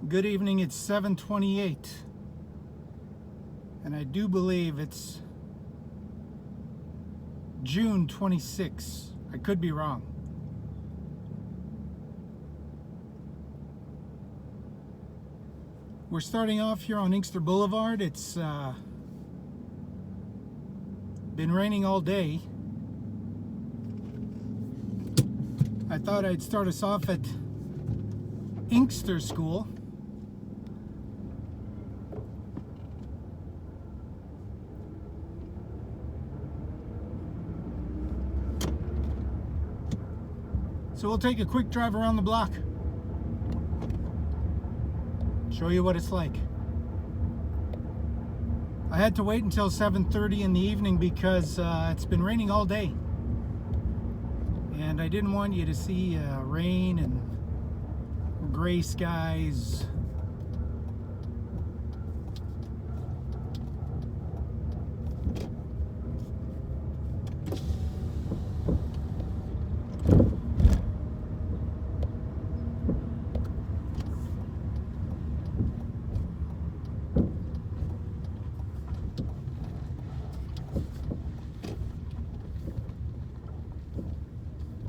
Good evening, it's 7:28, and I do believe it's June 26. I could be wrong. We're starting off here on Inkster Boulevard. It's been raining all day. I thought I'd start us off at Inkster School. So we'll take a quick drive around the block. Show you what it's like. I had to wait until 7:30 in the evening because it's been raining all day. And I didn't want you to see rain and gray skies.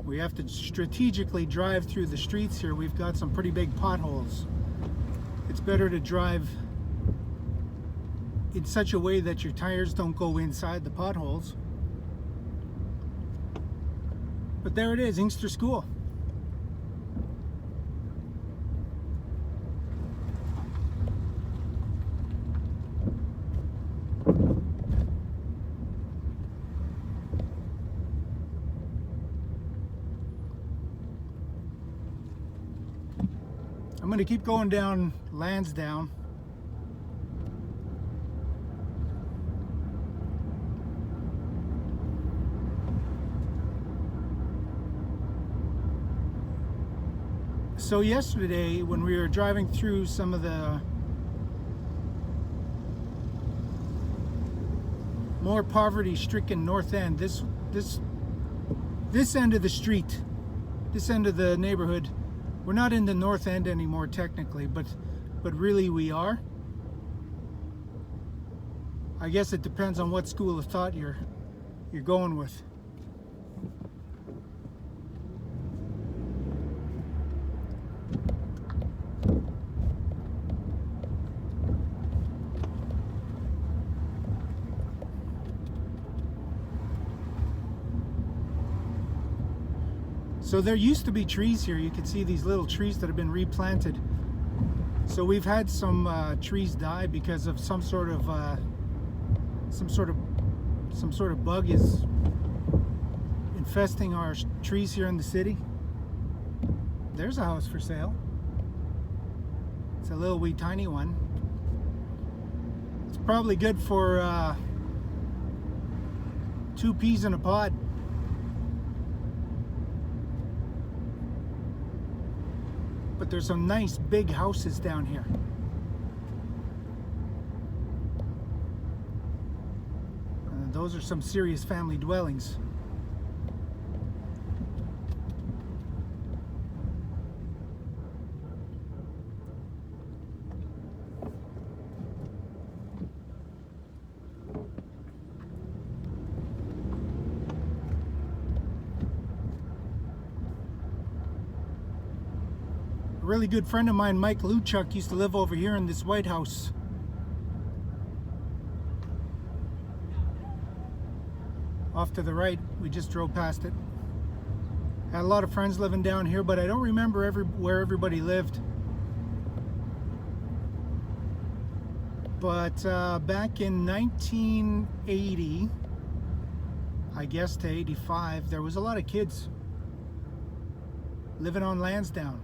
We have to strategically drive through the streets here. We've got some pretty big potholes. It's better to drive in such a way that your tires don't go inside the potholes. But there it is, Inkster School. I'm going to keep going down Lansdowne. So yesterday, when we were driving through some of the more poverty-stricken North End, this end of the street, this end of the neighborhood. We're not in the North End anymore technically, but really we are. I guess it depends on what school of thought you're going with. So there used to be trees here. You can see these little trees that have been replanted. So we've had some trees die because of some sort of bug is infesting our trees here in the city. There's a house for sale. It's a little wee tiny one. It's probably good for 2 peas in a pod. But there's some nice big houses down here. Those are some serious family dwellings. A really good friend of mine, Mike Luchuk, used to live over here in this white house. Off to the right, we just drove past it. Had a lot of friends living down here, but I don't remember where everybody lived. But back in 1980, I guess to 85, there was a lot of kids living on Lansdowne.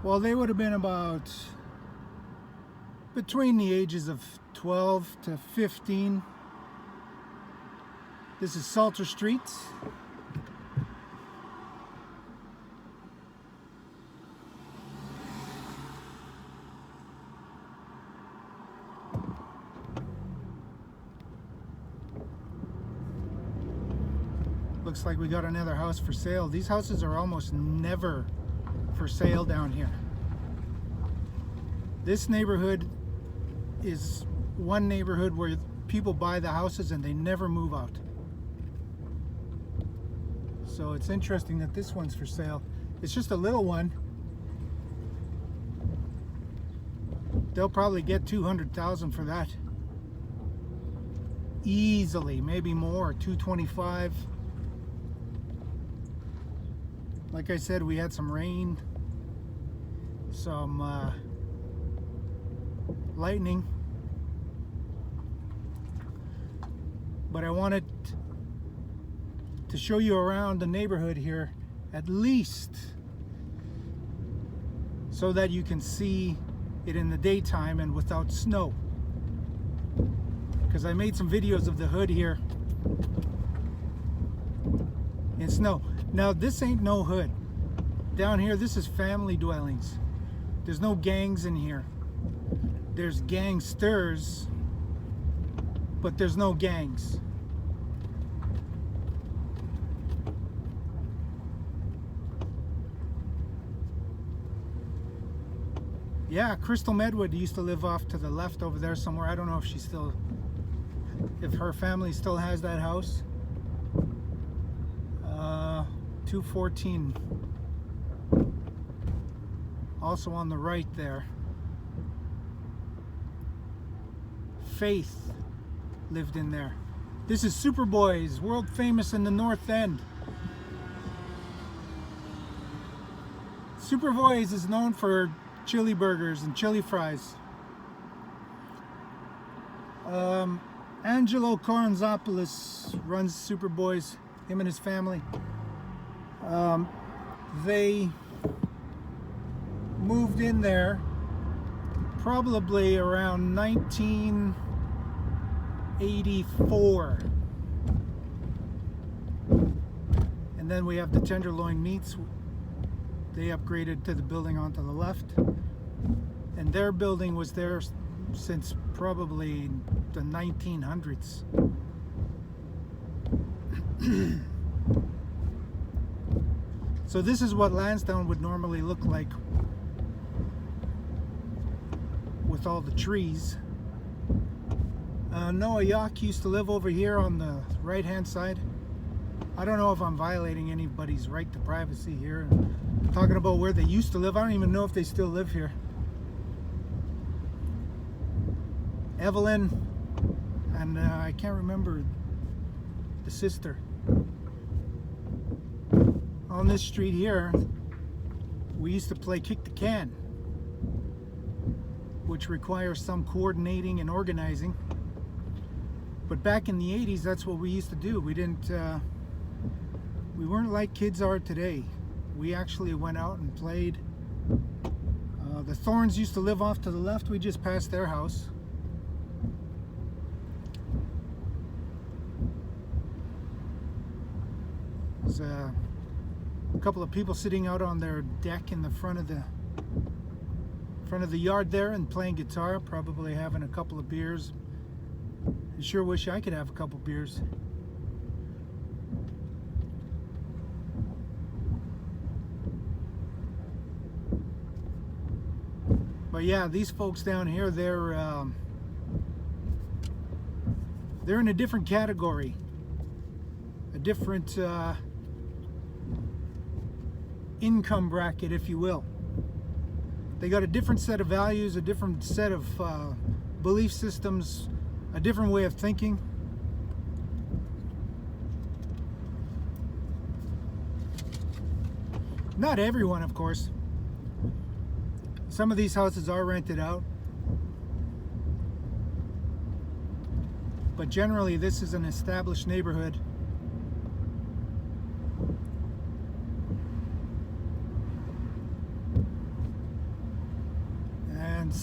Well, they would have been about between the ages of 12 to 15. This is Salter Street. Looks like we got another house for sale. These houses are almost never for sale down here. This neighborhood is one neighborhood where people buy the houses and they never move out. So it's interesting that this one's for sale. It's just a little one. They'll probably get $200,000 for that. Easily, maybe more, $225,000. Like I said, we had some rain, some lightning, but I wanted to show you around the neighborhood here, at least so that you can see it in the daytime and without snow, because I made some videos of the hood here in snow. Now this ain't no hood. Down here, this is family dwellings. There's no gangs in here. There's gangsters, but there's no gangs. Yeah, Crystal Medwood used to live off to the left over there somewhere. I don't know if she still, if her family still has that house. 214. Also on the right there. Faith lived in there. This is Superboy's, world famous in the North End. Superboy's is known for chili burgers and chili fries. Angelo Coronzopoulos runs Superboy's, him and his family. They moved in there probably around 1984. And then we have the Tenderloin Meats. They upgraded to the building onto the left. And their building was there since probably the 1900s. So this is what Lansdowne would normally look like with all the trees. Noah Yock used to live over here on the right hand side. I don't know if I'm violating anybody's right to privacy here. Talking about where they used to live, I don't even know if they still live here. Evelyn, and I can't remember the sister. On this street here, we used to play kick the can, which requires some coordinating and organizing. But back in the 80s, that's what we used to do. We weren't like kids are today. We actually went out and played. The Thorns used to live off to the left. We just passed their house. There's a couple of people sitting out on their deck in the front of the yard there and playing guitar, probably having a couple of beers. I sure wish I could have a couple beers. But yeah, these folks down here, they're in a different category, a different income bracket, if you will. They got a different set of values, a different set of belief systems, a different way of thinking. Not everyone, of course. Some of these houses are rented out, but generally this is an established neighborhood. And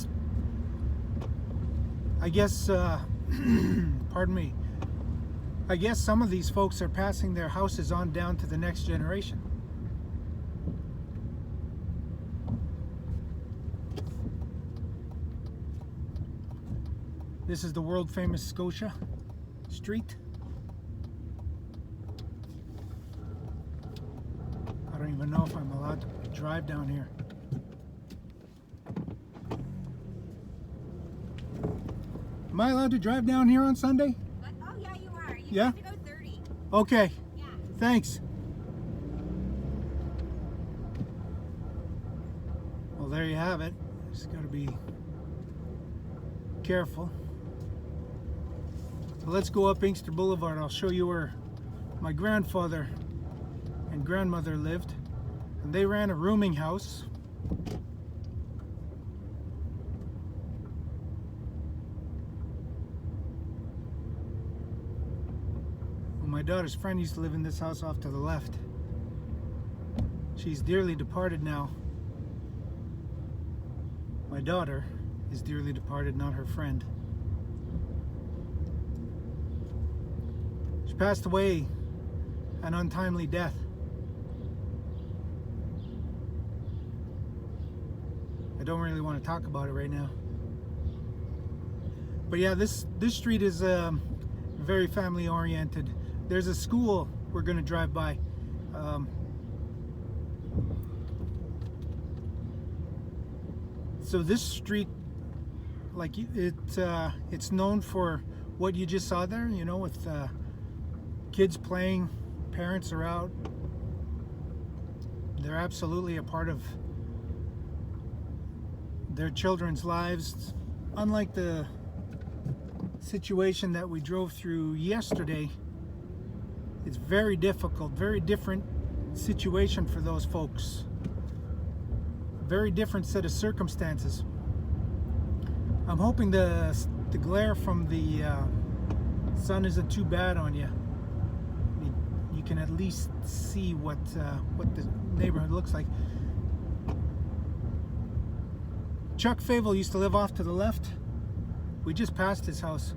I guess, pardon me, I guess some of these folks are passing their houses on down to the next generation. This is the world famous Scotia Street. I don't even know if I'm allowed to drive down here. Am I allowed to drive down here on Sunday? Oh yeah, you are. You Yeah? have to go 30. Okay. Yeah. Thanks. Well, there you have it. Just got to be careful. So let's go up Inkster Boulevard. I'll show you where my grandfather and grandmother lived. And they ran a rooming house. My daughter's friend used to live in this house off to the left. She's dearly departed now. My daughter is dearly departed, not her friend. She passed away an untimely death. I don't really want to talk about it right now. But yeah, this street is very family oriented. There's a school we're going to drive by. So this street, like it's known for what you just saw there, you know, with kids playing, parents are out. They're absolutely a part of their children's lives. Unlike the situation that we drove through yesterday, it's very difficult, very different situation for those folks. Very different set of circumstances. I'm hoping the glare from the sun isn't too bad on you. You can at least see what the neighborhood looks like. Chuck Favel used to live off to the left. We just passed his house.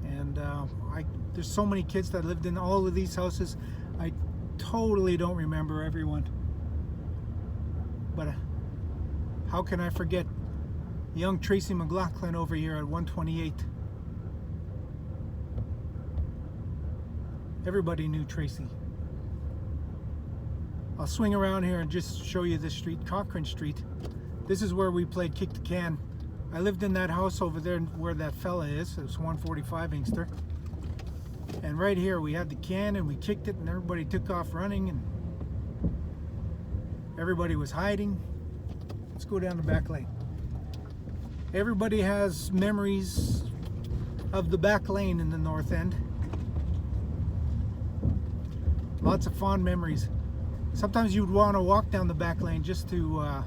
And there's so many kids that lived in all of these houses. I totally don't remember everyone. But how can I forget young Tracy McLaughlin over here at 128? Everybody knew Tracy. I'll swing around here and just show you this street, Cochrane Street. This is where we played kick the can. I lived in that house over there where that fella is. It was 145 Inkster. And right here we had the can and we kicked it and everybody took off running and everybody was hiding. Let's go down the back lane. Everybody has memories of the back lane in the north end. Lots of fond memories. Sometimes you'd want to walk down the back lane just to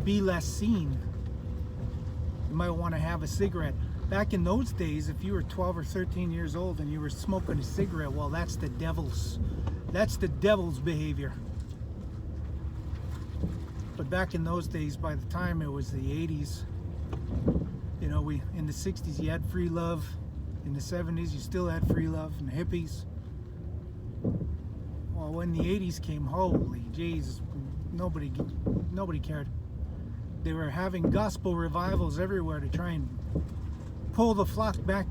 be less seen. You might want to have a cigarette. Back in those days, if you were 12 or 13 years old and you were smoking a cigarette, well, that's the devil's behavior. But back in those days, by the time it was the 80s, you know, in the 60s you had free love. In the 70s you still had free love, and the hippies. Well, when the 80s came, holy jeez, nobody cared. They were having gospel revivals everywhere to try and pull the flock back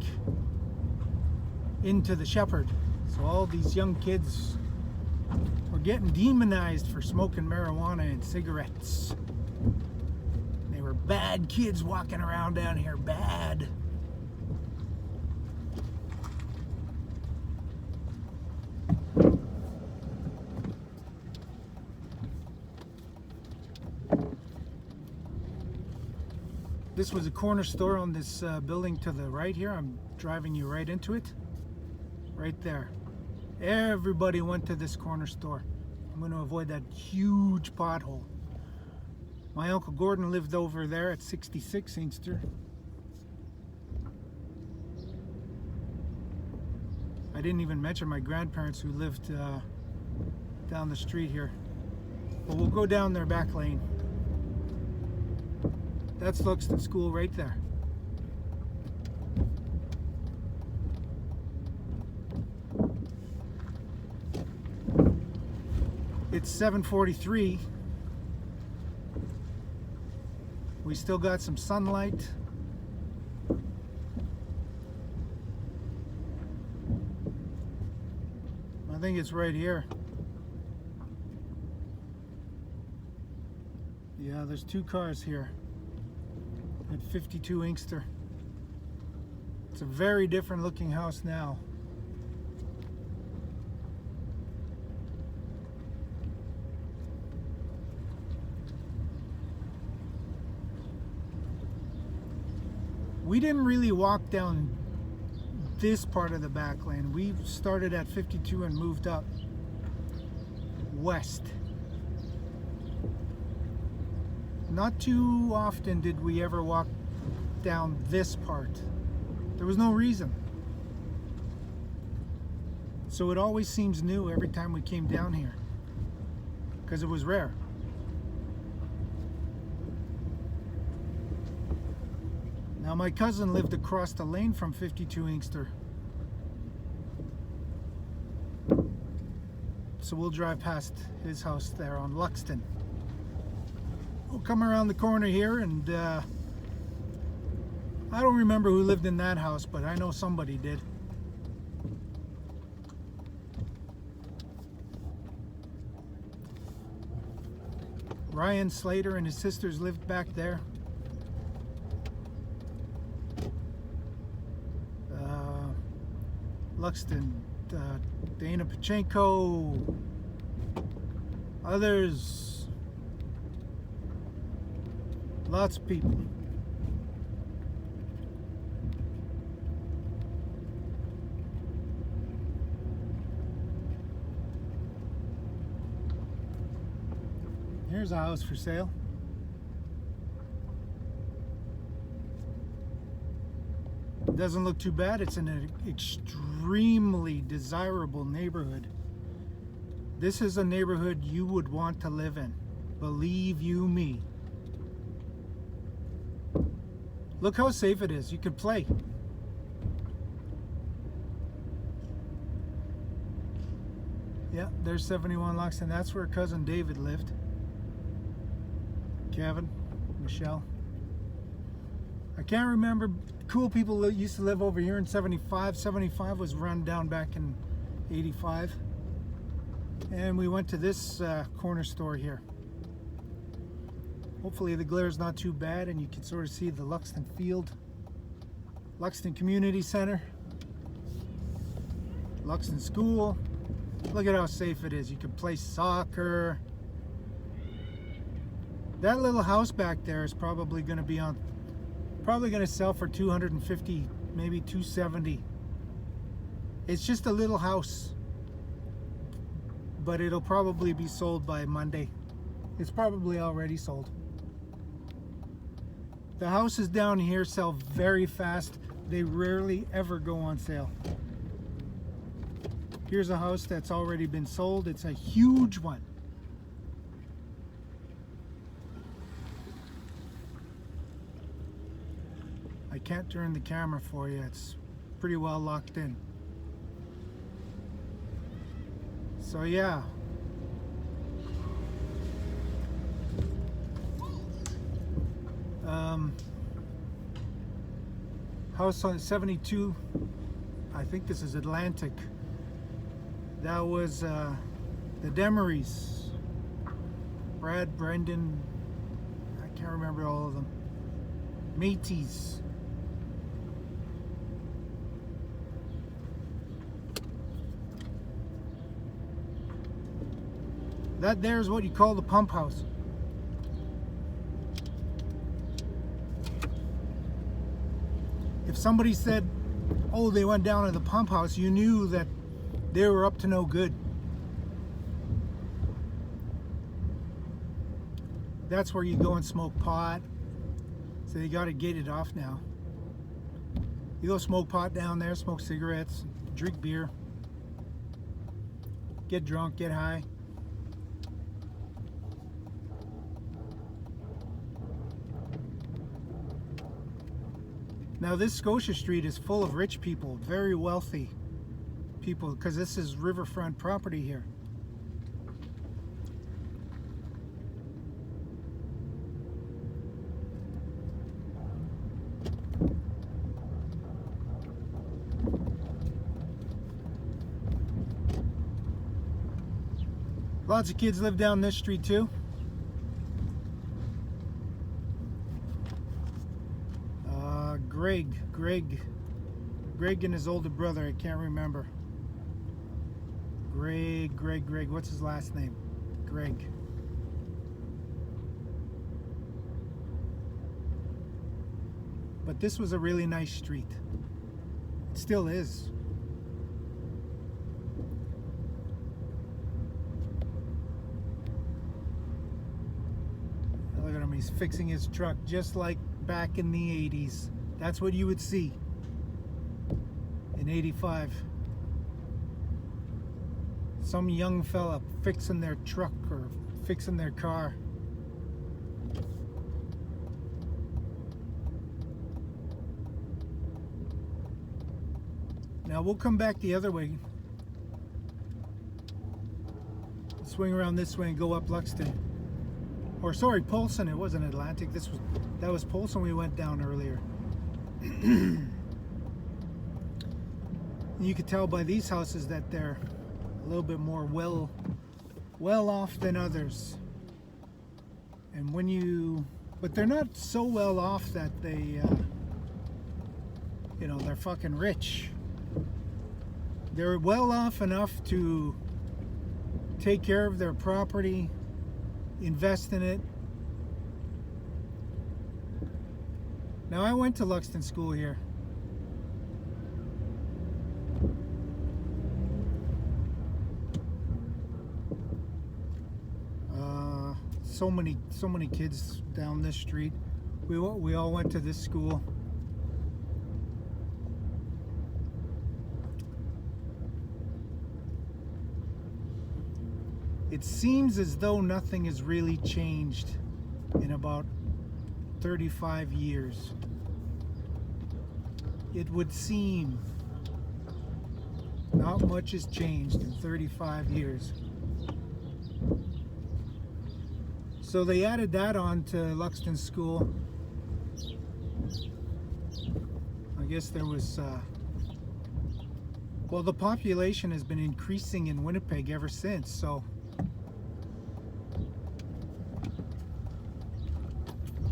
into the shepherd. So all these young kids were getting demonized for smoking marijuana and cigarettes. They were bad kids walking around down here, bad. This was a corner store on this building to the right here. I'm driving you right into it. Right there. Everybody went to this corner store. I'm going to avoid that huge pothole. My Uncle Gordon lived over there at 66 Inkster. I didn't even mention my grandparents who lived down the street here. But we'll go down their back lane. That's Luxton School right there. It's 7:43. We still got some sunlight. I think it's right here. Yeah, there's two cars here at 52 Inkster. It's a very different looking house now. We didn't really walk down this part of the back lane. We started at 52 and moved up west. Not too often did we ever walk down this part. There was no reason. So it always seems new every time we came down here, because it was rare. Now my cousin lived across the lane from 52 Inkster. So we'll drive past his house there on Luxton. We'll come around the corner here, and I don't remember who lived in that house, but I know somebody did. Ryan Slater and his sisters lived back there. Luxton, Dana Pachenko, others, lots of people. Here's a house for sale. Doesn't look too bad. It's in an extremely desirable neighborhood. This is a neighborhood you would want to live in. Believe you me. Look how safe it is. You could play. Yeah, there's 71 Luxton. That's where cousin David lived. Kevin, Michelle. I can't remember. Cool people that used to live over here in 75. 75 was run down back in 85. And we went to this corner store here. Hopefully the glare's not too bad and you can sort of see the Luxton field. Luxton Community Center. Luxton School. Look at how safe it is. You can play soccer. That little house back there is probably going to be on, probably going to sell for 250, maybe 270. It's just a little house, but it'll probably be sold by Monday. It's probably already sold. The houses down here sell very fast. They rarely ever go on sale. Here's a house that's already been sold. It's a huge one. I can't turn the camera for you. It's pretty well locked in. So yeah. House on 72. I think this is Atlantic. That was the Demarys. Brad, Brendan, I can't remember all of them. Mateys. That there is what you call the pump house. If somebody said, oh, they went down to the pump house, you knew that they were up to no good. That's where you go and smoke pot. So they got it gated off now. You go smoke pot down there, smoke cigarettes, drink beer, get drunk, get high. Now this Scotia Street is full of rich people, very wealthy people, because this is riverfront property here. Lots of kids live down this street too. Greg and his older brother. I can't remember. Greg. What's his last name? Greg. But this was a really nice street. It still is. Look at him, he's fixing his truck just like back in the 80s. That's what you would see in 85. Some young fella fixing their truck or fixing their car. Now we'll come back the other way. Swing around this way and go up Luxton. Or sorry, Polson. It wasn't Atlantic. That was Polson we went down earlier. You could tell by these houses that they're a little bit more well off than others. And but they're not so well off that they, they're fucking rich. They're well off enough to take care of their property, invest in it. Now I went to Luxton school here. So many kids down this street. We all went to this school. It seems as though nothing has really changed in about 35 years. It would seem not much has changed in 35 years. So they added that on to Luxton School. I guess there was, well, the population has been increasing in Winnipeg ever since, so.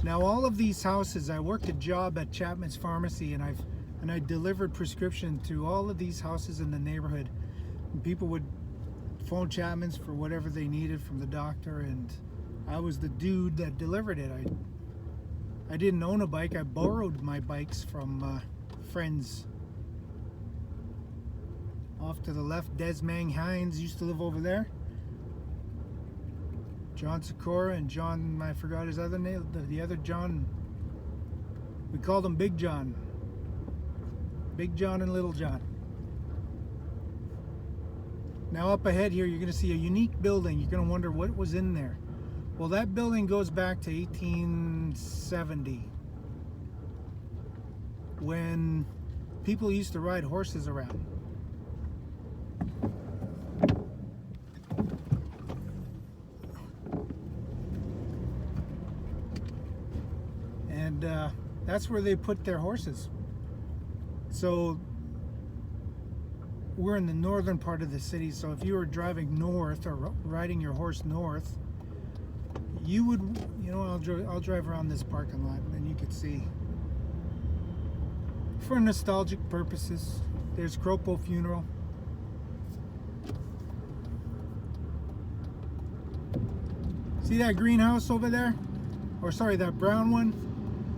Now all of these houses, I worked a job at Chapman's Pharmacy, and I delivered prescription to all of these houses in the neighborhood. And people would phone Chapman's for whatever they needed from the doctor, and I was the dude that delivered it. I didn't own a bike. I borrowed my bikes from friends. Off to the left, Desmang Hines used to live over there. John Sikora and John, I forgot his other name, the other John. We called him Big John. Big John and Little John. Now up ahead here, you're going to see a unique building. You're going to wonder what was in there. Well, that building goes back to 1870, when people used to ride horses around. And that's where they put their horses. So we're in the northern part of the city, so if you were driving north or riding your horse north, you would, I'll drive around this parking lot and then you could see. For nostalgic purposes, there's Cropo Funeral. See that greenhouse over there? Or sorry, that brown one?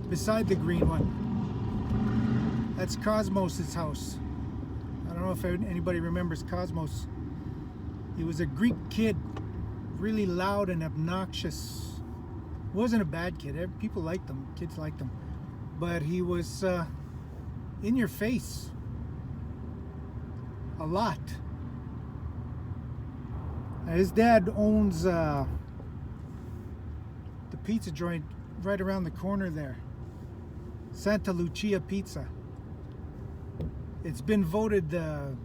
Beside the green one. That's Cosmos's house. I don't know if anybody remembers Cosmos. He was a Greek kid, really loud and obnoxious. Wasn't a bad kid. People liked him. Kids liked him. But he was in your face a lot. His dad owns the pizza joint right around the corner there. Santa Lucia Pizza. It's been voted the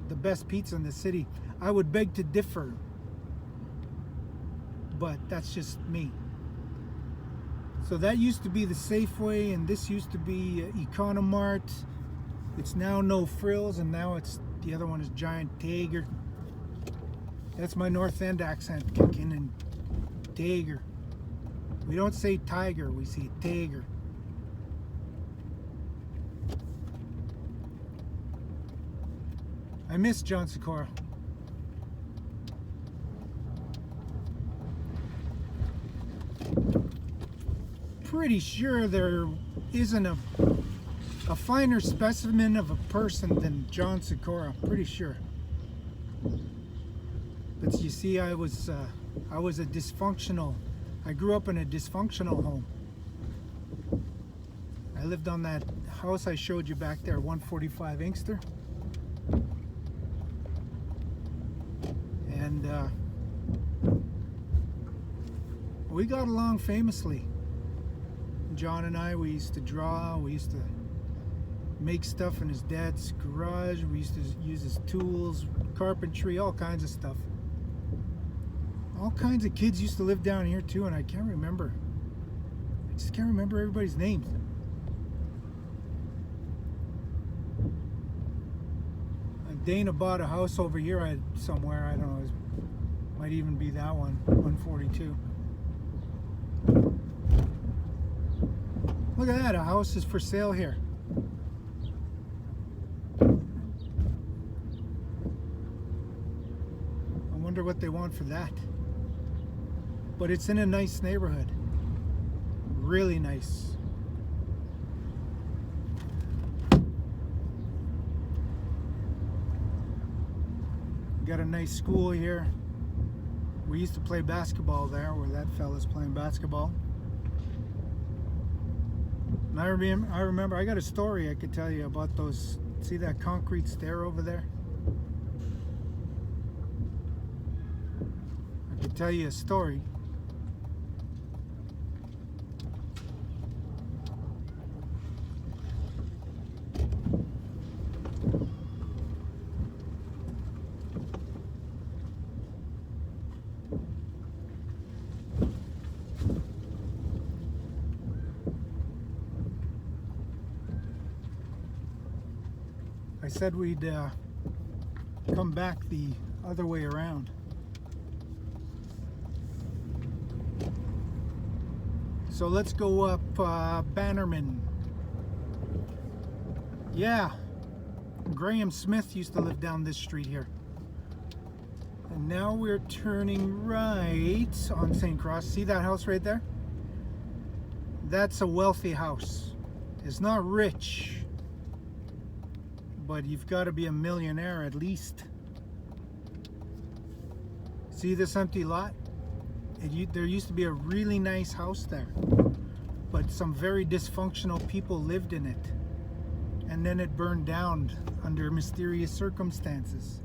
best pizza in the city. I would beg to differ, but that's just me. So that used to be the Safeway, and this used to be Economart. It's now No Frills, and now the other one is Giant Tiger. That's my North End accent kicking in. Tiger. We don't say tiger, we say tiger. I miss John Sikora. Pretty sure there isn't a finer specimen of a person than John Sikora. Pretty sure. But you see, I was a dysfunctional. I grew up in a dysfunctional home. I lived on that house I showed you back there, 145 Inkster. And we got along famously. John and I, we used to draw, we used to make stuff in his dad's garage, we used to use his tools, carpentry, all kinds of stuff. All kinds of kids used to live down here too, and I can't remember. I just can't remember everybody's names. Dana bought a house over here somewhere, I don't know, it might even be that one, 142. Look at that, a house is for sale here. I wonder what they want for that. But it's in a nice neighborhood. Really nice. Got a nice school here. We used to play basketball there, where that fella's playing basketball. And I remember, I got a story I could tell you about those. See that concrete stair over there? I could tell you a story. I said we'd come back the other way around. So let's go up Bannerman. Yeah, Graham Smith used to live down this street here. And now we're turning right on St. Cross. See that house right there? That's a wealthy house. It's not rich, but you've got to be a millionaire at least. See this empty lot? There used to be a really nice house there, but some very dysfunctional people lived in it, and then it burned down under mysterious circumstances.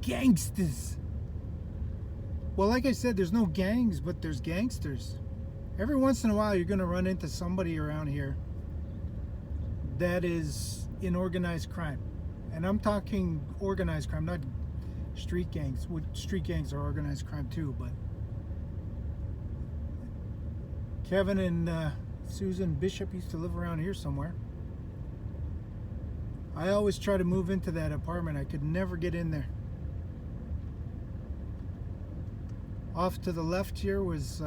Gangsters. Well, like I said, there's no gangs, but there's gangsters. Every once in a while, you're going to run into somebody around here that is in organized crime. And I'm talking organized crime, not street gangs. Street gangs are organized crime too, but Kevin and Susan Bishop used to live around here somewhere. I always try to move into that apartment. I could never get in there. Off to the left here was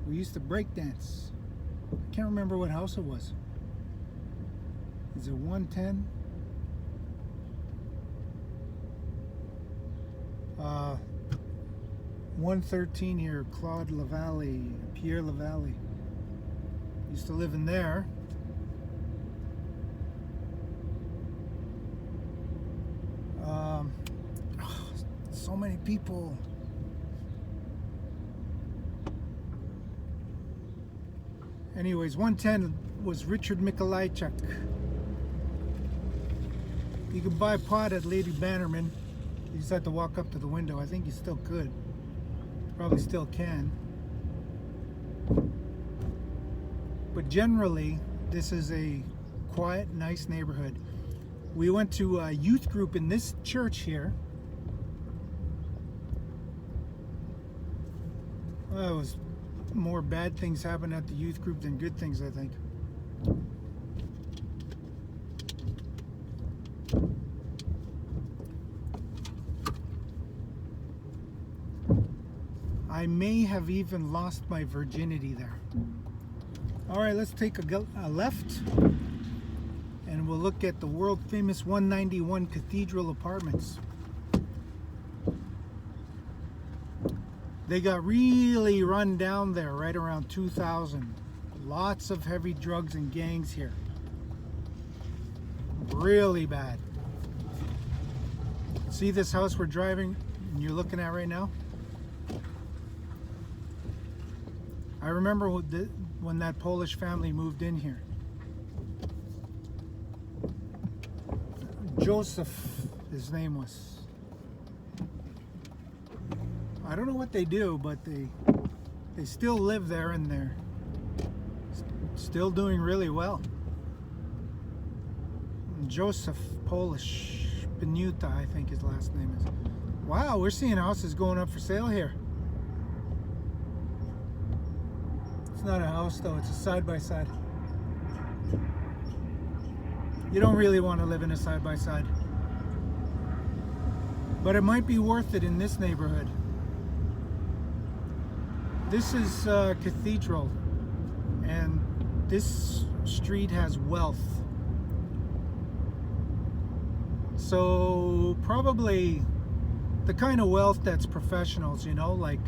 we used to break dance. I can't remember what house it was. Is it 110? 113 here, Claude Lavallee, Pierre Lavallee. Used to live in there. So many people. Anyways, 110 was Richard Mikolajchuk. You could buy pot at Lady Bannerman. You just had to walk up to the window. I think you still could. Probably still can. But generally, this is a quiet, nice neighborhood. We went to a youth group in this church here. Well, it was more bad things happened at the youth group than good things, I think. I may have even lost my virginity there. All right, let's take a left and we'll look at the world famous 191 Cathedral Apartments. They got really run down there right around 2000. Lots of heavy drugs and gangs here. Really bad. See this house we're driving and you're looking at right now? I remember when that Polish family moved in here. Joseph, his name was. I don't know what they do, but they still live there and they're still doing really well. Joseph, Polish, Benuta, I think his last name is. Wow, we're seeing houses going up for sale here. It's not a house though, it's a side-by-side. You don't really want to live in a side-by-side. But it might be worth it in this neighborhood. This is Cathedral, and this street has wealth. So probably the kind of wealth that's professionals, you know, like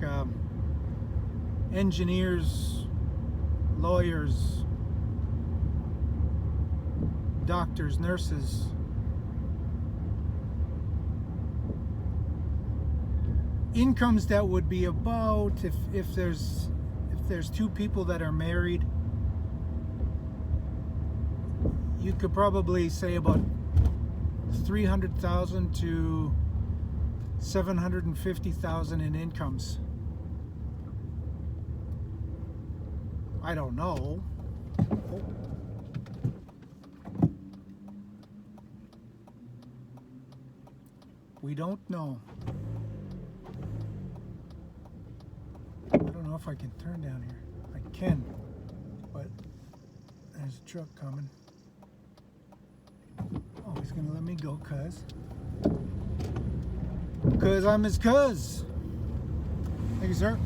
engineers, lawyers, doctors, nurses. Incomes that would be about, if there's two people that are married, you could probably say about 300,000 to 750,000 in incomes. I don't know. We don't know. I don't know if I can turn down here. I can, but there's a truck coming. Oh, he's gonna let me go, cuz I'm his cuz. Thank you, sir.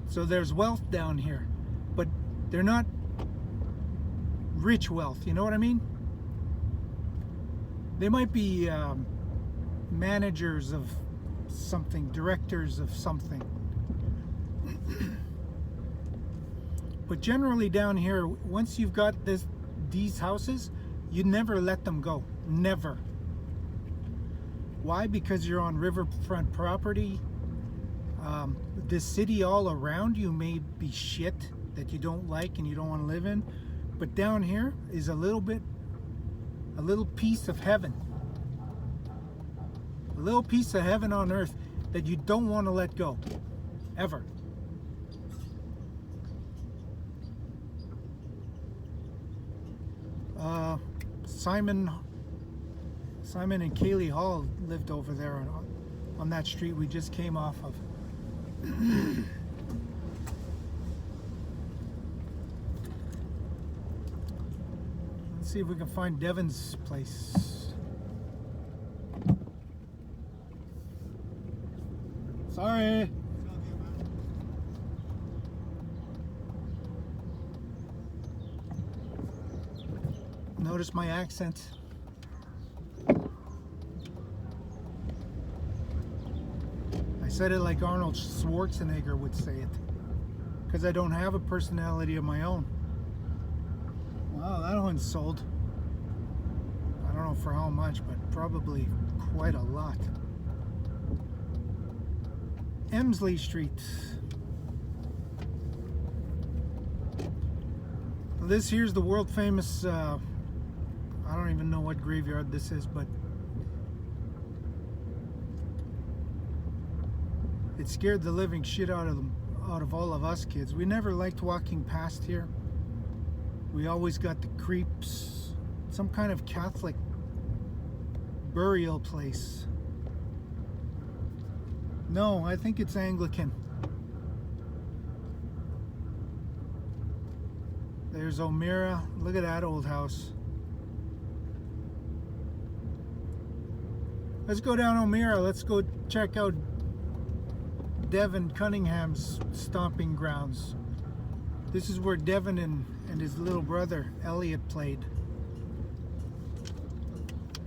So there's wealth down here, but they're not rich wealth, you know what I mean? They might be managers of something, directors of something. But generally down here, once you've got these houses, you never let them go. Never. Why? Because you're on riverfront property. The city all around you may be shit that you don't like and you don't want to live in. But down here is a little piece of heaven. A little piece of heaven on earth that you don't want to let go. Ever. Simon and Kaylee Hall lived over there on that street we just came off of. Let's see if we can find Devin's place. Sorry. Notice my accent. I said it like Arnold Schwarzenegger would say it, because I don't have a personality of my own. Wow, that one's sold. I don't know for how much, but probably quite a lot. Emsley Street. This here's the world famous, I don't even know what graveyard this is, but it scared the living shit out of all of us kids. We never liked walking past here. We always got the creeps. Some kind of Catholic burial place. No, I think it's Anglican. There's O'Meara. Look at that old house. Let's go down O'Meara. Let's go check out Devin Cunningham's stomping grounds. This is where Devin and his little brother Elliot played.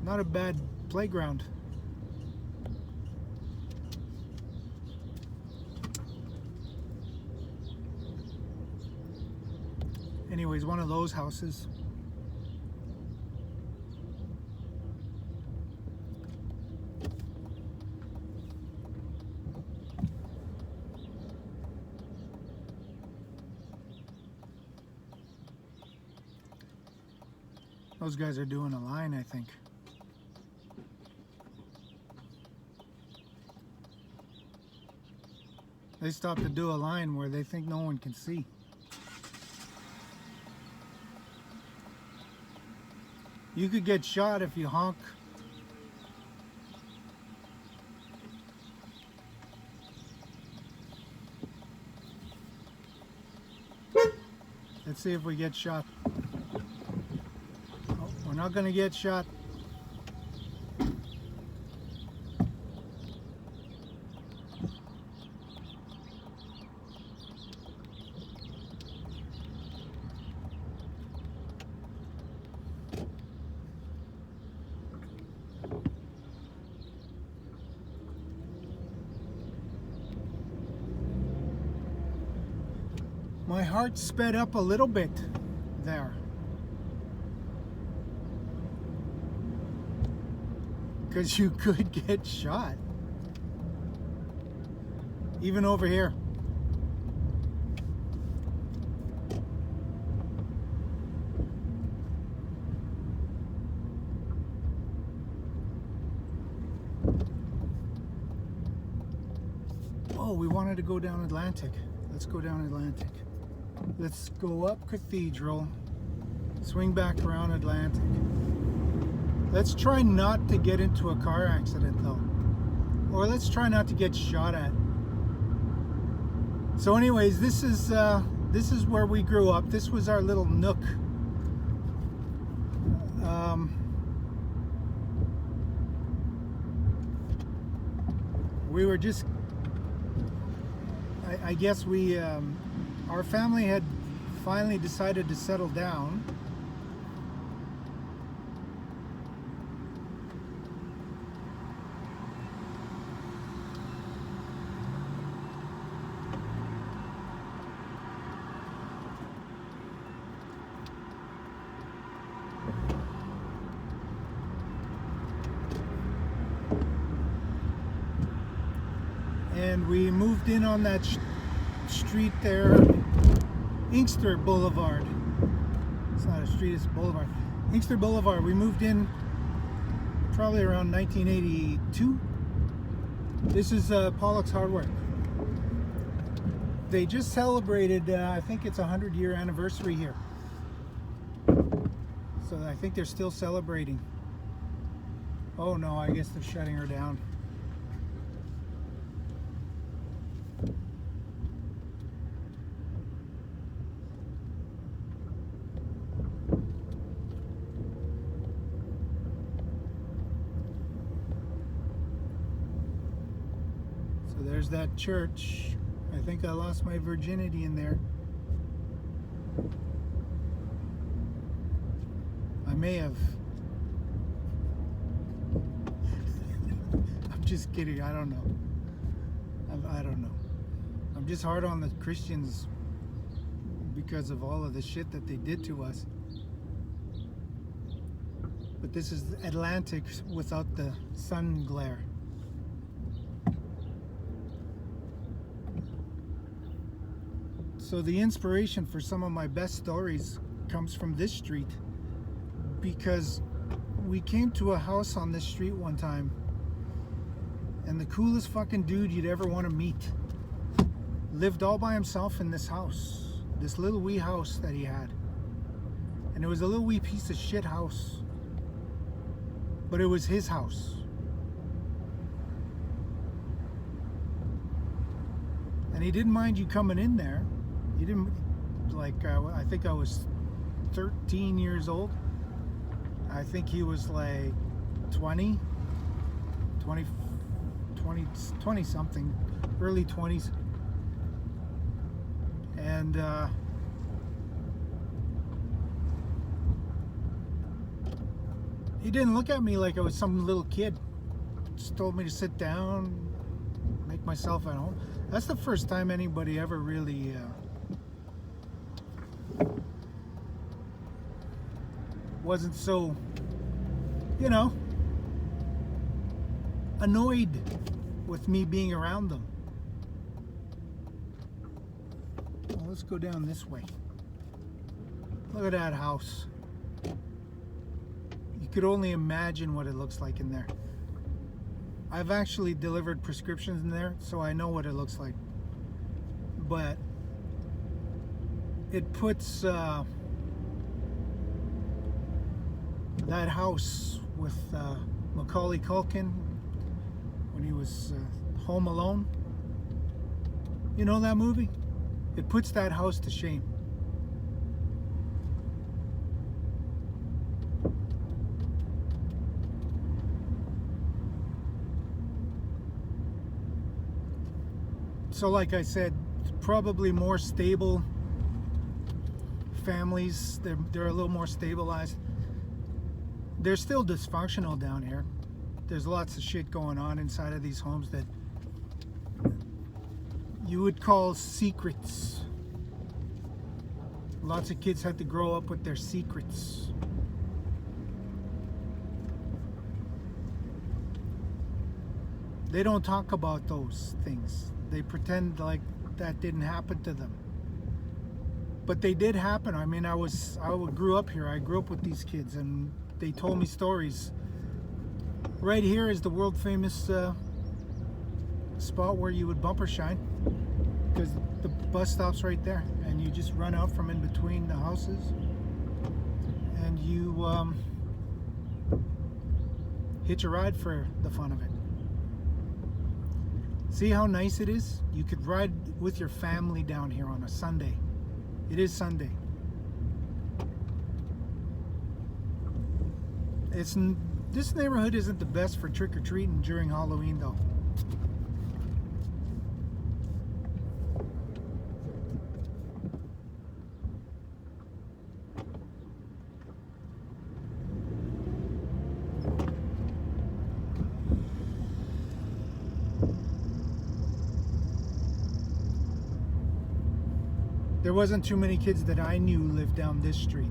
Not a bad playground. Anyways, one of those houses. Those guys are doing a line, I think. They stopped to do a line where they think no one can see. You could get shot if you honk. Let's see if we get shot. Oh, we're not gonna get shot. My heart sped up a little bit there. Because you could get shot. Even over here. Oh, we wanted to go down Atlantic. Let's go down Atlantic. Let's go up Cathedral, swing back around Atlantic. Let's try not to get into a car accident though. Or let's try not to get shot at. So anyways, this is where we grew up. This was our little nook. We were just, I guess we, our family had finally decided to settle down. And we moved in on that street there, Inkster Boulevard. It's not a street, it's a boulevard. Inkster Boulevard. We moved in probably around 1982. This is Pollock's Hardware. They just celebrated, I think it's a 100-year anniversary here. So I think they're still celebrating. Oh no, I guess they're shutting her down. There's that church. I think I lost my virginity in there. I may have. I'm just kidding. I don't know. I don't know. I'm just hard on the Christians because of all of the shit that they did to us. But this is Atlantic without the sun glare. So the inspiration for some of my best stories comes from this street, because we came to a house on this street one time, and the coolest fucking dude you'd ever want to meet lived all by himself in this house, this little wee house that he had. And it was a little wee piece of shit house, but it was his house. And he didn't mind you coming in there. He didn't, like, I think I was 13 years old. I think he was like 20 something. early 20s. And he didn't look at me like I was some little kid. Just told me to sit down, make myself at home. That's the first time anybody ever really wasn't so, you know, annoyed with me being around them. Well, let's go down this way. Look at that house. You could only imagine what it looks like in there. I've actually delivered prescriptions in there, so I know what it looks like. But it puts that house with Macaulay Culkin when he was Home Alone. You know that movie? It puts that house to shame. So like I said, probably more stable families. They're a little more stabilized. They're still dysfunctional down here. There's lots of shit going on inside of these homes that you would call secrets. Lots of kids had to grow up with their secrets. They don't talk about those things. They pretend like that didn't happen to them. But they did happen. I mean, I grew up here. I grew up with these kids, and they told me stories. Right here is the world famous spot where you would bumper shine, because the bus stop's right there, and you just run out from in between the houses, and you hitch a ride for the fun of it. See how nice it is? You could ride with your family down here on a Sunday. It is Sunday. This neighborhood isn't the best for trick-or-treating during Halloween though. There wasn't too many kids that I knew lived down this street.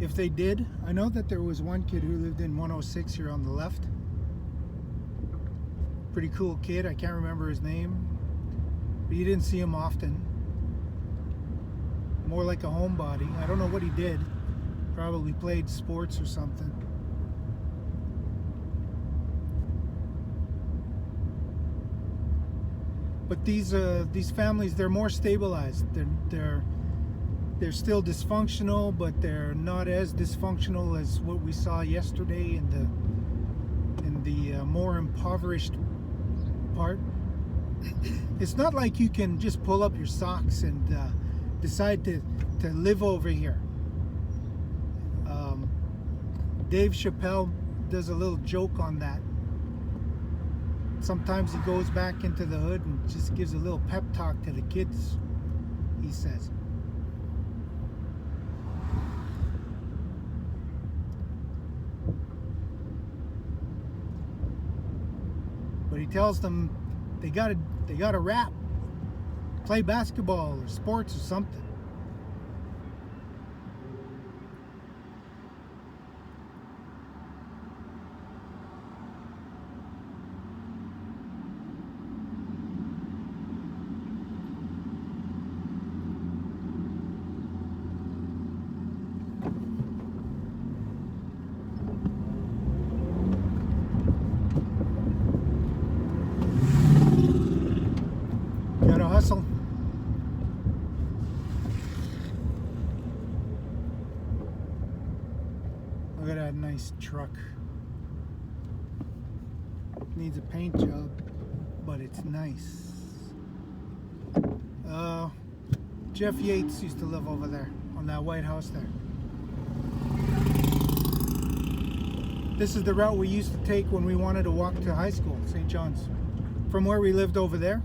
If they did, I know that there was one kid who lived in 106 here on the left. Pretty cool kid, I can't remember his name, but you didn't see him often. More like a homebody. I don't know what he did. Probably played sports or something. But these families, they're more stabilized. They're still dysfunctional, but they're not as dysfunctional as what we saw yesterday in the more impoverished part. It's not like you can just pull up your socks and decide to live over here. Dave Chappelle does a little joke on that. Sometimes he goes back into the hood and just gives a little pep talk to the kids, he says. But he tells them they gotta rap, play basketball or sports or something. Gotta hustle. Look at that nice truck. Needs a paint job, but it's nice. Jeff Yates used to live over there on that white house there. This is the route we used to take when we wanted to walk to high school, St. John's, from where we lived over there.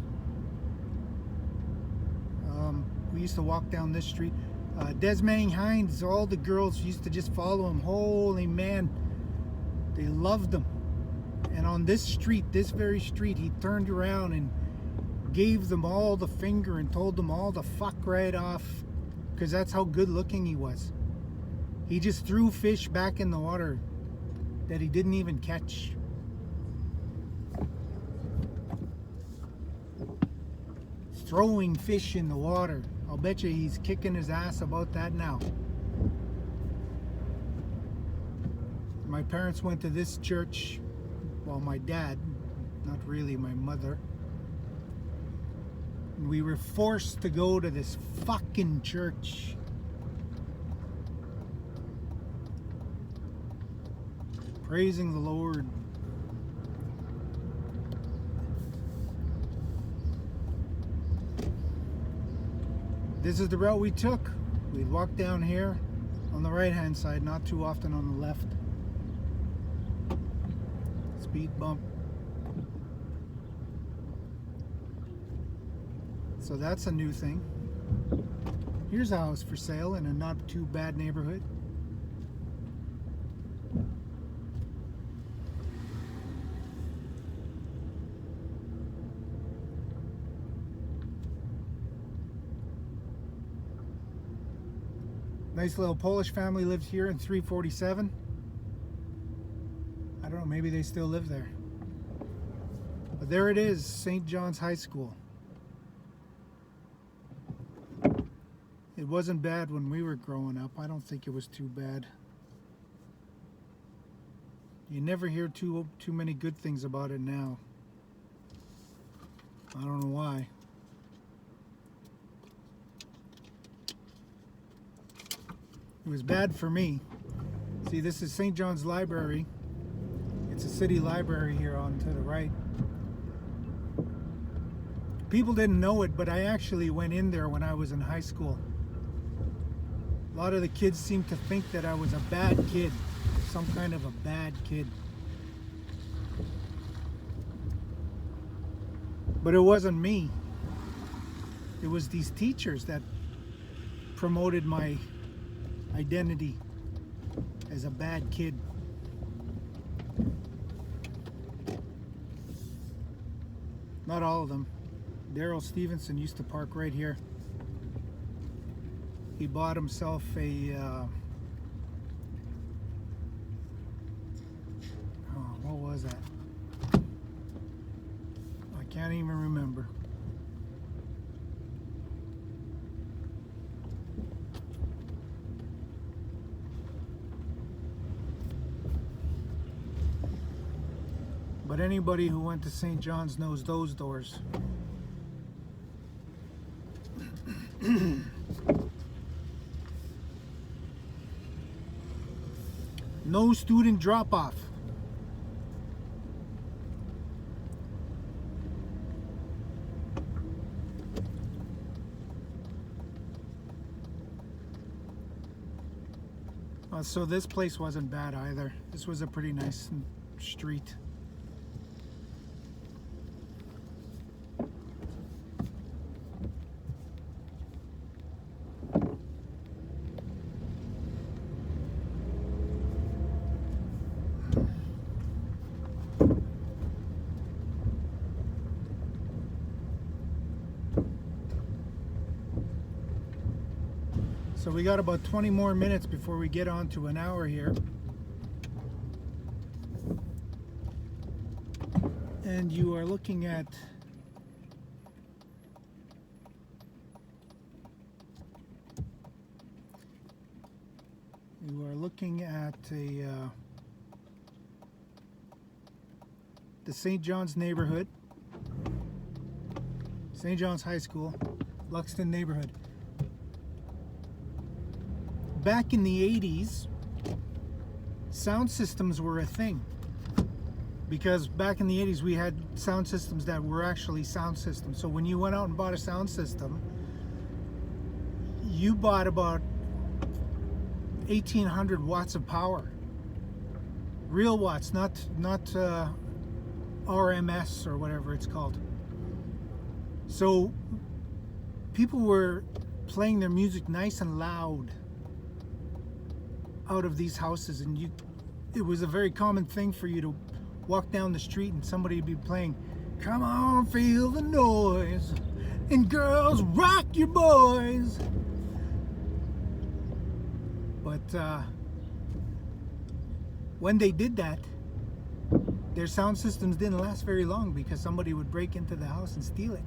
We used to walk down this street. Desmond Hines, all the girls used to just follow him. Holy man, they loved him. And on this street, this very street, he turned around and gave them all the finger and told them all to fuck right off, because that's how good looking he was. He just threw fish back in the water that he didn't even catch. Throwing fish in the water. I'll bet you he's kicking his ass about that now. My parents went to this church. Well, my dad, not really, my mother. We were forced to go to this fucking church. Praising the Lord. This is the route we took. We'd walk down here on the right hand side, not too often on the left. Speed bump. So that's a new thing. Here's a house for sale in a not too bad neighborhood. Nice little Polish family lived here in 347. I don't know, maybe they still live there. But there it is, St. John's High School. It wasn't bad when we were growing up. I don't think it was too bad. You never hear too many good things about it now. I don't know why. It was bad for me. See, this is St. John's Library. It's a city library here on to the right. People didn't know it, but I actually went in there when I was in high school. A lot of the kids seemed to think that I was a bad kid, some kind of a bad kid. But it wasn't me. It was these teachers that promoted my identity as a bad kid. Not all of them. Daryl Stevenson used to park right here. He bought himself a what was that? I can't even remember. But anybody who went to St. John's knows those doors. No student drop-off. So this place wasn't bad either. This was a pretty nice street. So we got about 20 more minutes before we get on to an hour here. And you are looking at the St. John's neighborhood, St. John's High School, Luxton neighborhood. Back in the 80s, sound systems were a thing. Because back in the 80s, we had sound systems that were actually sound systems. So when you went out and bought a sound system, you bought about 1,800 watts of power. Real watts, not RMS or whatever it's called. So people were playing their music nice and loud out of these houses, and it was a very common thing for you to walk down the street and somebody would be playing, "Come on, feel the noise, and girls, rock your boys." But when they did that, their sound systems didn't last very long because somebody would break into the house and steal it.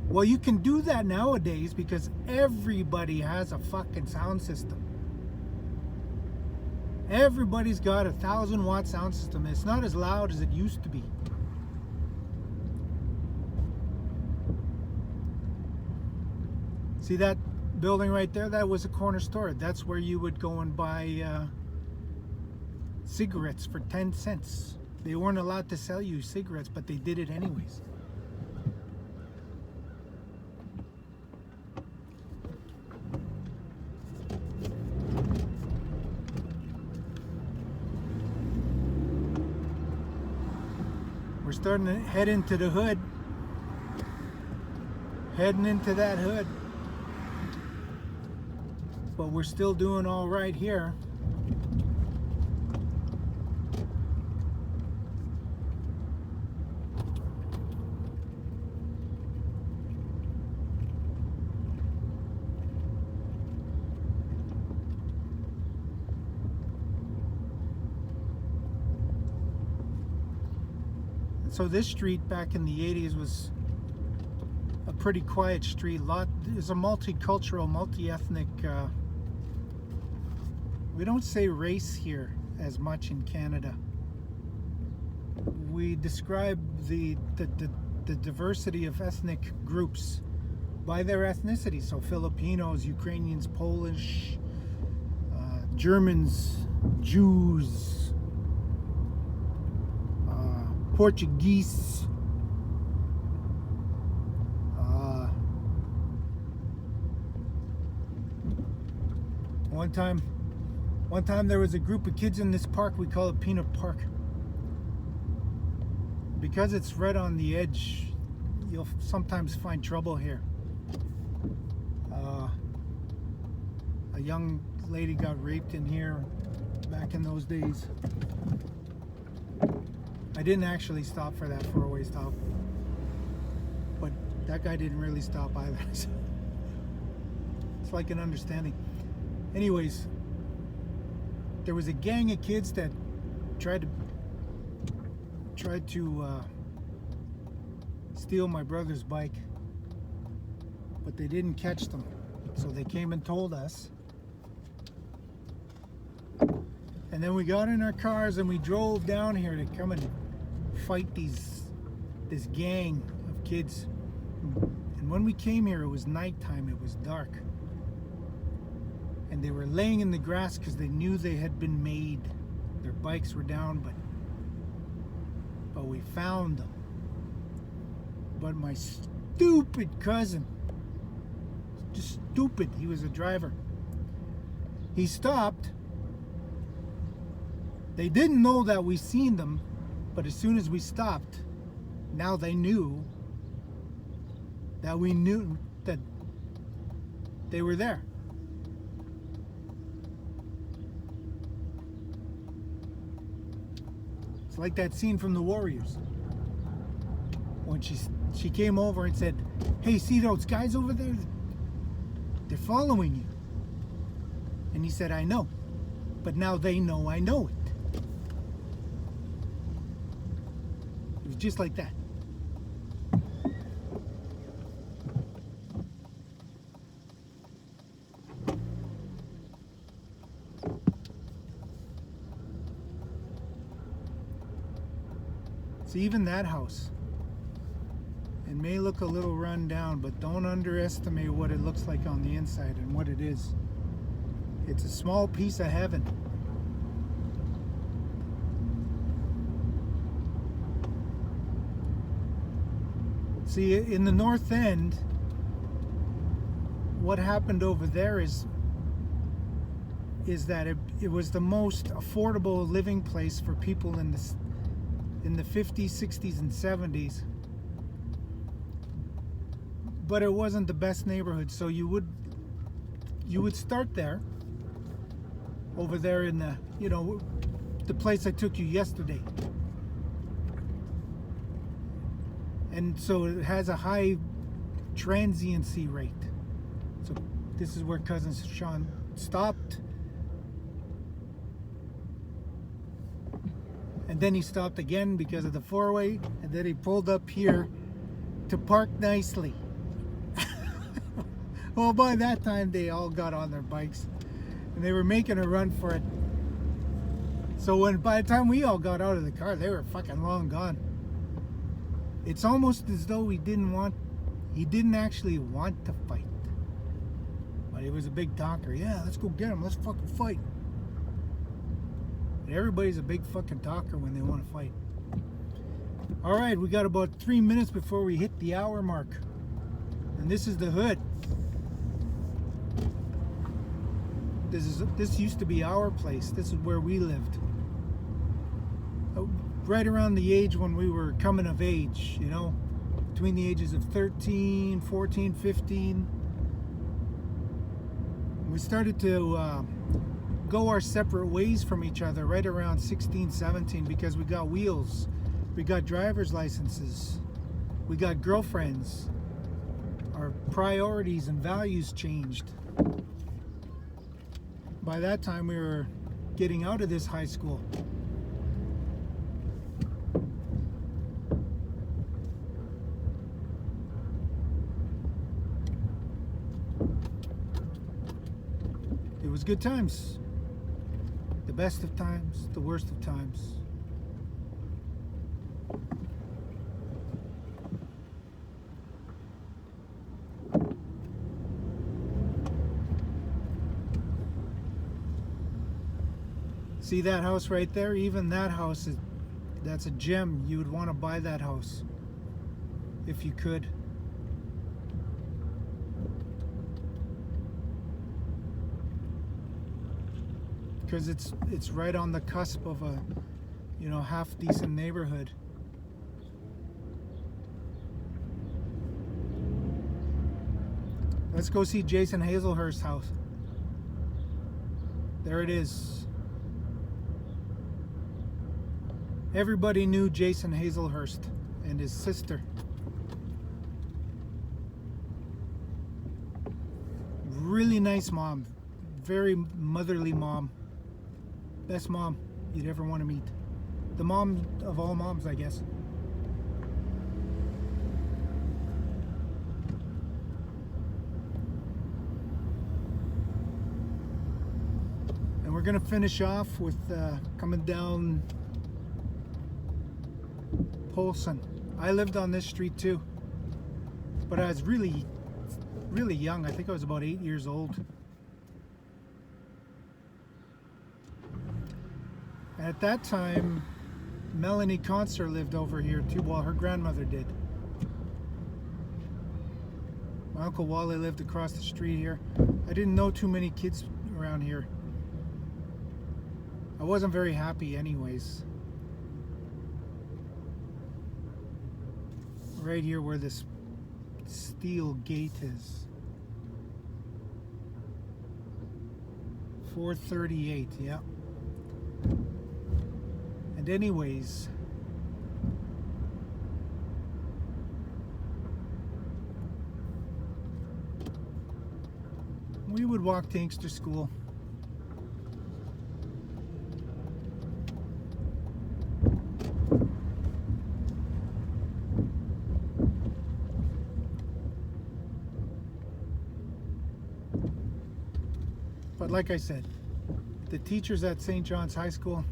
Well, you can do that nowadays because everybody has a fucking sound system. Everybody's got a 1,000-watt sound system. It's not as loud as it used to be. See that building right there? That was a corner store. That's where you would go and buy cigarettes for 10 cents. They weren't allowed to sell you cigarettes, but they did it anyways. We're starting to head into the hood. Heading into that hood. But we're still doing all right here. So this street back in the 80s was a pretty quiet street. It's a multicultural, multi-ethnic. We don't say race here as much in Canada. We describe the diversity of ethnic groups by their ethnicity. So Filipinos, Ukrainians, Polish, Germans, Jews, Portuguese, one time there was a group of kids in this park. We call it Peanut Park because it's right on the edge. You'll sometimes find trouble here. A young lady got raped in here back in those days. I didn't actually stop for that four-way stop, but that guy didn't really stop either. So it's like an understanding. Anyways, there was a gang of kids that tried to steal my brother's bike, but they didn't catch them. So they came and told us. And then we got in our cars and we drove down here to come and fight this gang of kids. And when we came here, it was nighttime, it was dark. And they were laying in the grass because they knew they had been made. Their bikes were down, but we found them. But my stupid cousin, just stupid, he was a driver. He stopped. They didn't know that we seen them, but as soon as we stopped, now they knew that we knew that they were there. It's like that scene from The Warriors when she came over and said, "Hey, see those guys over there? They're following you." And he said, "I know, but now they know I know it." It was just like that. See, even that house, it may look a little run down, but don't underestimate what it looks like on the inside and what it is. It's a small piece of heaven. See, in the North End, what happened over there is that it was the most affordable living place for people in in the 50s, 60s, and 70s. But it wasn't the best neighborhood, so you would start there, over there in the, the place I took you yesterday. And so it has a high transiency rate. So this is where Cousin Sean stopped. And then he stopped again because of the four-way, and then he pulled up here to park nicely. Well, by that time they all got on their bikes and they were making a run for it. So by the time we all got out of the car, they were fucking long gone. It's almost as though he didn't actually want to fight. But he was a big talker. Yeah, let's go get him. Let's fucking fight. And everybody's a big fucking talker when they want to fight. All right, we got about 3 minutes before we hit the hour mark. And this is the hood. This used to be our place. This is where we lived. Right around the age when we were coming of age, between the ages of 13, 14, 15. We started to go our separate ways from each other right around 16, 17 because we got wheels. We got driver's licenses. We got girlfriends. Our priorities and values changed. By that time, we were getting out of this high school. It was good times. The best of times, the worst of times. See that house right there? Even that house, that's a gem. You would want to buy that house if you could. Because it's right on the cusp of a, half decent neighborhood. Let's go see Jason Hazelhurst's house. There it is. Everybody knew Jason Hazelhurst and his sister. Really nice mom. Very motherly mom. Best mom you'd ever want to meet. The mom of all moms, I guess. And we're gonna finish off with coming down Polson. I lived on this street too, but I was really young. I think I was about 8 years old. At that time, Melanie Conser lived over here too. Well, her grandmother did. My Uncle Wally lived across the street here. I didn't know too many kids around here. I wasn't very happy anyways. Right here where this steel gate is. 438, yeah. And anyways, we would walk to Inkster School. But like I said, the teachers at St. John's High School,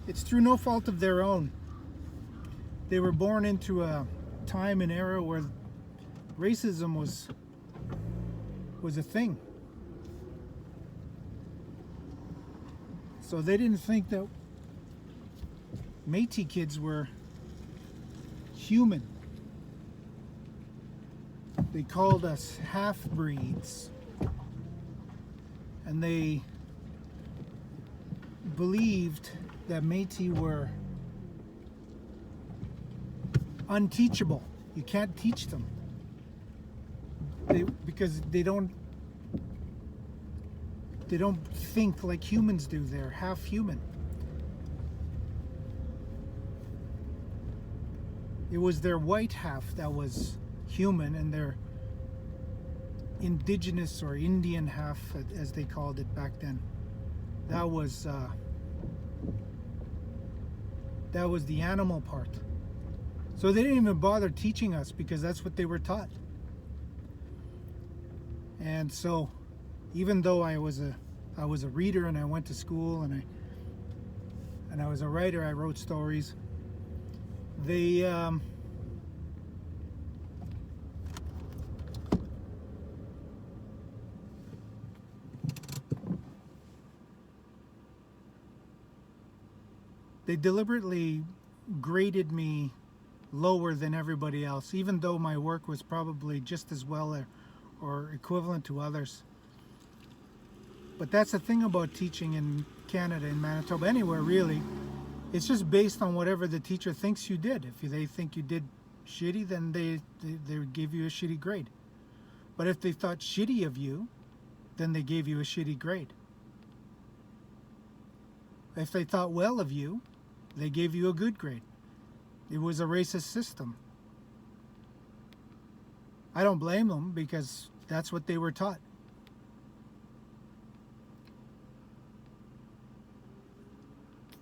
it's through no fault of their own. They were born into a time and era where racism was a thing. So they didn't think that Métis kids were human. They called us half-breeds. and they believed that Métis were unteachable. You can't teach them. Because they don't think like humans do. They're half human. It was their white half that was human, and their indigenous or Indian half, as they called it back then, that was the animal part. So they didn't even bother teaching us because that's what they were taught. And so, even though I was a reader and I went to school and I was a writer, I wrote stories. They deliberately graded me lower than everybody else, even though my work was probably just as well or equivalent to others. But that's the thing about teaching in Canada, in Manitoba, anywhere really. It's just based on whatever the teacher thinks you did. If they think you did shitty, then they would give you a shitty grade. But if they thought shitty of you, then they gave you a shitty grade. If they thought well of you, they gave you a good grade. It was a racist system. I don't blame them because that's what they were taught.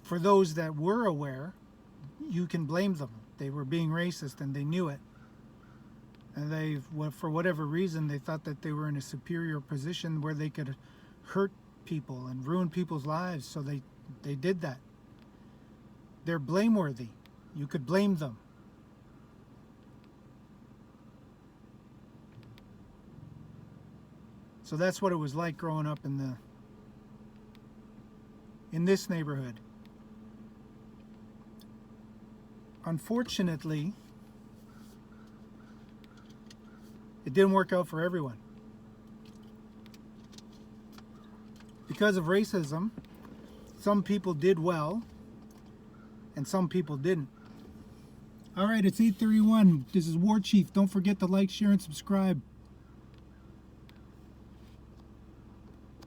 For those that were aware, you can blame them. They were being racist and they knew it. And for whatever reason, they thought that they were in a superior position where they could hurt people and ruin people's lives. So they did that. They're blameworthy. You could blame them. So that's what it was like growing up in this neighborhood. Unfortunately, it didn't work out for everyone. Because of racism, some people did well and some people didn't. All right, it's 8:31. This is War Chief. Don't forget to like, share, and subscribe.